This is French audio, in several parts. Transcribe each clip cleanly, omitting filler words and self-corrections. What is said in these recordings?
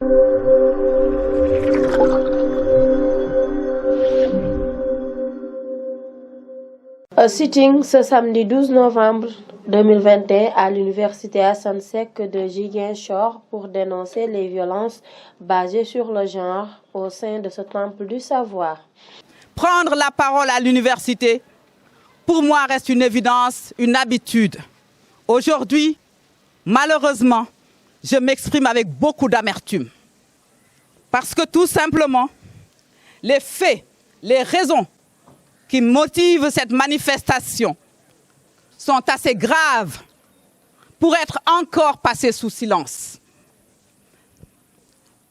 Un sitting ce samedi 12 novembre 2021 à l'université Assane Seck de Ziguinchor pour dénoncer les violences basées sur le genre au sein de ce temple du savoir. Prendre la parole à l'université, pour moi, reste une évidence, une habitude. Aujourd'hui, malheureusement, je m'exprime avec beaucoup d'amertume. Parce que tout simplement, les faits, les raisons qui motivent cette manifestation sont assez graves pour être encore passées sous silence.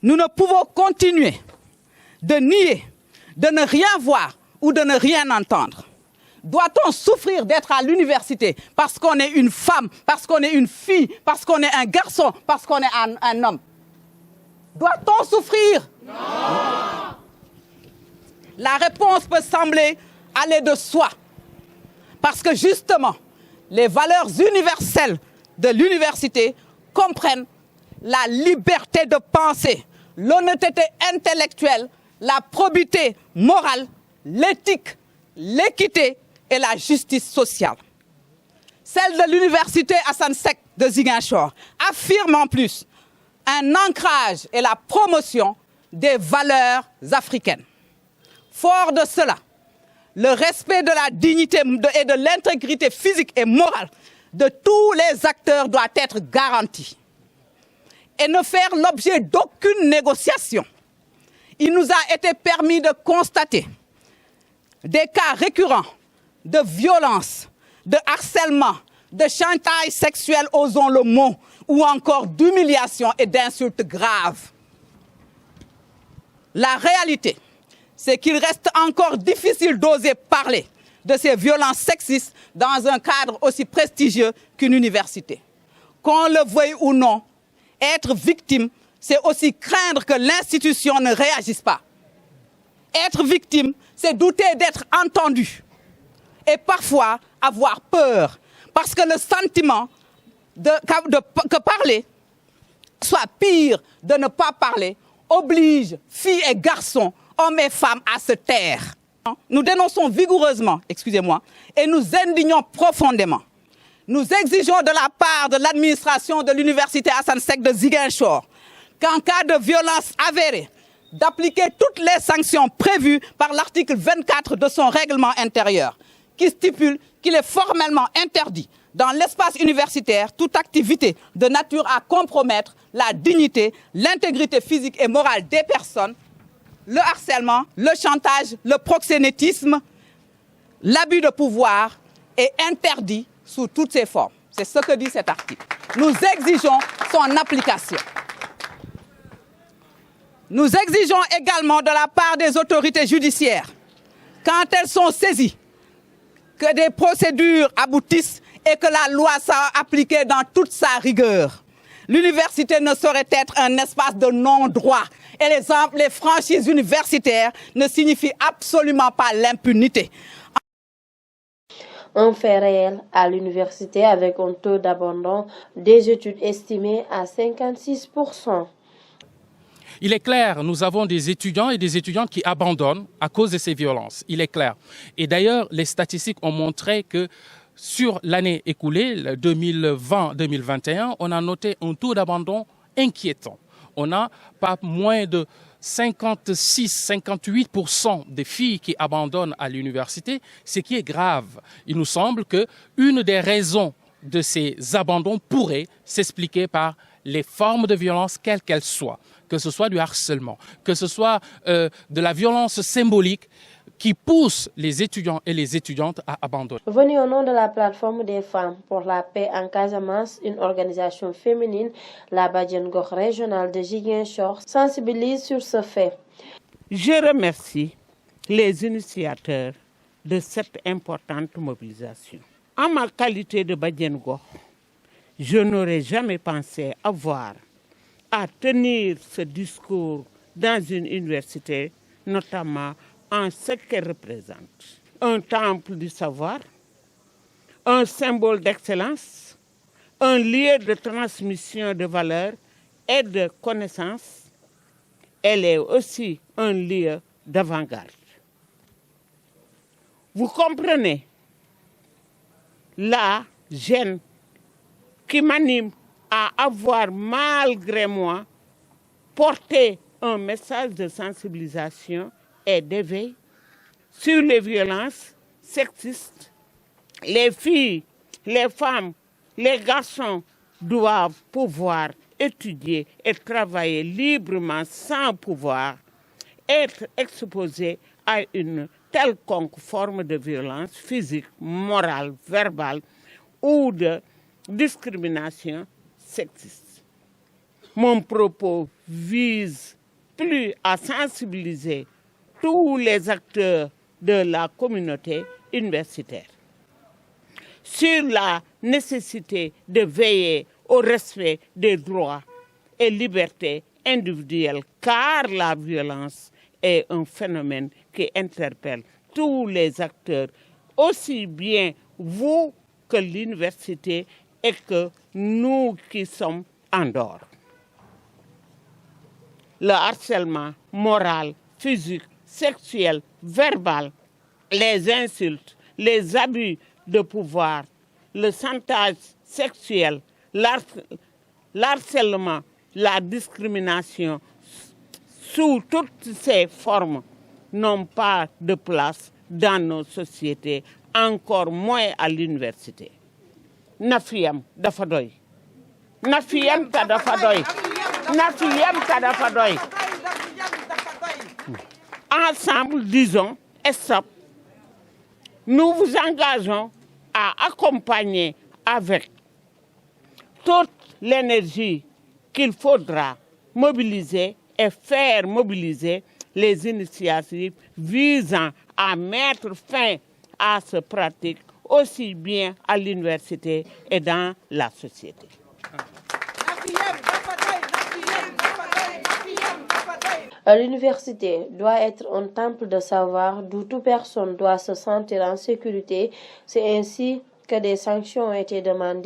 Nous ne pouvons continuer de nier, de ne rien voir ou de ne rien entendre. Doit-on souffrir d'être à l'université parce qu'on est une femme, parce qu'on est une fille, parce qu'on est un garçon, parce qu'on est un homme? Doit-on souffrir? Non! La réponse peut sembler aller de soi. Parce que justement, les valeurs universelles de l'université comprennent la liberté de penser, l'honnêteté intellectuelle, la probité morale, l'éthique, l'équité et la justice sociale. Celle de l'université Assane Seck de Ziguinchor affirme en plus un ancrage et la promotion des valeurs africaines. Fort de cela, le respect de la dignité et de l'intégrité physique et morale de tous les acteurs doit être garanti et ne faire l'objet d'aucune négociation. Il nous a été permis de constater des cas récurrents de violence, de harcèlement, de chantage sexuel, osons le mot, ou encore d'humiliation et d'insultes graves. La réalité, c'est qu'il reste encore difficile d'oser parler de ces violences sexistes dans un cadre aussi prestigieux qu'une université. Qu'on le veuille ou non, être victime, c'est aussi craindre que l'institution ne réagisse pas. Être victime, c'est douter d'être entendu et parfois avoir peur parce que le sentiment que parler soit pire de ne pas parler oblige filles et garçons, hommes et femmes à se taire. Nous dénonçons vigoureusement, et nous indignons profondément. Nous exigeons de la part de l'administration de l'université Assane Seck de Ziguinchor qu'en cas de violence avérée, d'appliquer toutes les sanctions prévues par l'article 24 de son règlement intérieur, qui stipule qu'il est formellement interdit dans l'espace universitaire toute activité de nature à compromettre la dignité, l'intégrité physique et morale des personnes, le harcèlement, le chantage, le proxénétisme, l'abus de pouvoir est interdit sous toutes ses formes. C'est ce que dit cet article. Nous exigeons son application. Nous exigeons également de la part des autorités judiciaires, quand elles sont saisies, que des procédures aboutissent et que la loi soit appliquée dans toute sa rigueur. L'université ne saurait être un espace de non-droit et les franchises universitaires ne signifient absolument pas l'impunité. Un fait réel à l'université avec un taux d'abandon des études estimé à 56%. Il est clair, nous avons des étudiants et des étudiantes qui abandonnent à cause de ces violences. Il est clair. Et d'ailleurs, les statistiques ont montré que sur l'année écoulée, 2020-2021, on a noté un taux d'abandon inquiétant. On a pas moins de 56-58% des filles qui abandonnent à l'université, ce qui est grave. Il nous semble qu'une des raisons de ces abandons pourrait s'expliquer par les formes de violence, quelles qu'elles soient, que ce soit du harcèlement, que ce soit de la violence symbolique qui pousse les étudiants et les étudiantes à abandonner. Venu au nom de la plateforme des femmes pour la paix en Casamance, une organisation féminine, la Badiane Gox régionale de Ziguinchor sensibilise sur ce fait. Je remercie les initiateurs de cette importante mobilisation. En ma qualité de Badiane Gox, je n'aurais jamais pensé avoir à tenir ce discours dans une université, notamment en ce qu'elle représente. Un temple du savoir, un symbole d'excellence, un lieu de transmission de valeurs et de connaissances, elle est aussi un lieu d'avant-garde. Vous comprenez la gêne qui m'anime à avoir, malgré moi, porté un message de sensibilisation et d'éveil sur les violences sexistes. Les filles, les femmes, les garçons doivent pouvoir étudier et travailler librement sans pouvoir être exposés à une quelconque forme de violence physique, morale, verbale ou de discrimination sexiste. Mon propos vise plus à sensibiliser tous les acteurs de la communauté universitaire sur la nécessité de veiller au respect des droits et libertés individuelles, car la violence est un phénomène qui interpelle tous les acteurs, aussi bien vous que l'université et que nous qui sommes en dehors. Le harcèlement moral, physique, sexuel, verbal, les insultes, les abus de pouvoir, le chantage sexuel, l'harcèlement, la discrimination sous toutes ces formes n'ont pas de place dans nos sociétés, encore moins à l'université. Nafiyam dafa doy. Nafiyam ta dafa doy. Nafiyam ta dafa doy. Ensemble, disons, stop. Nous vous engageons à accompagner avec toute l'énergie qu'il faudra mobiliser et faire mobiliser les initiatives visant à mettre fin à ces pratiques aussi bien à l'université et dans la société. L'université doit être un temple de savoir d'où toute personne doit se sentir en sécurité. C'est ainsi que des sanctions ont été demandées.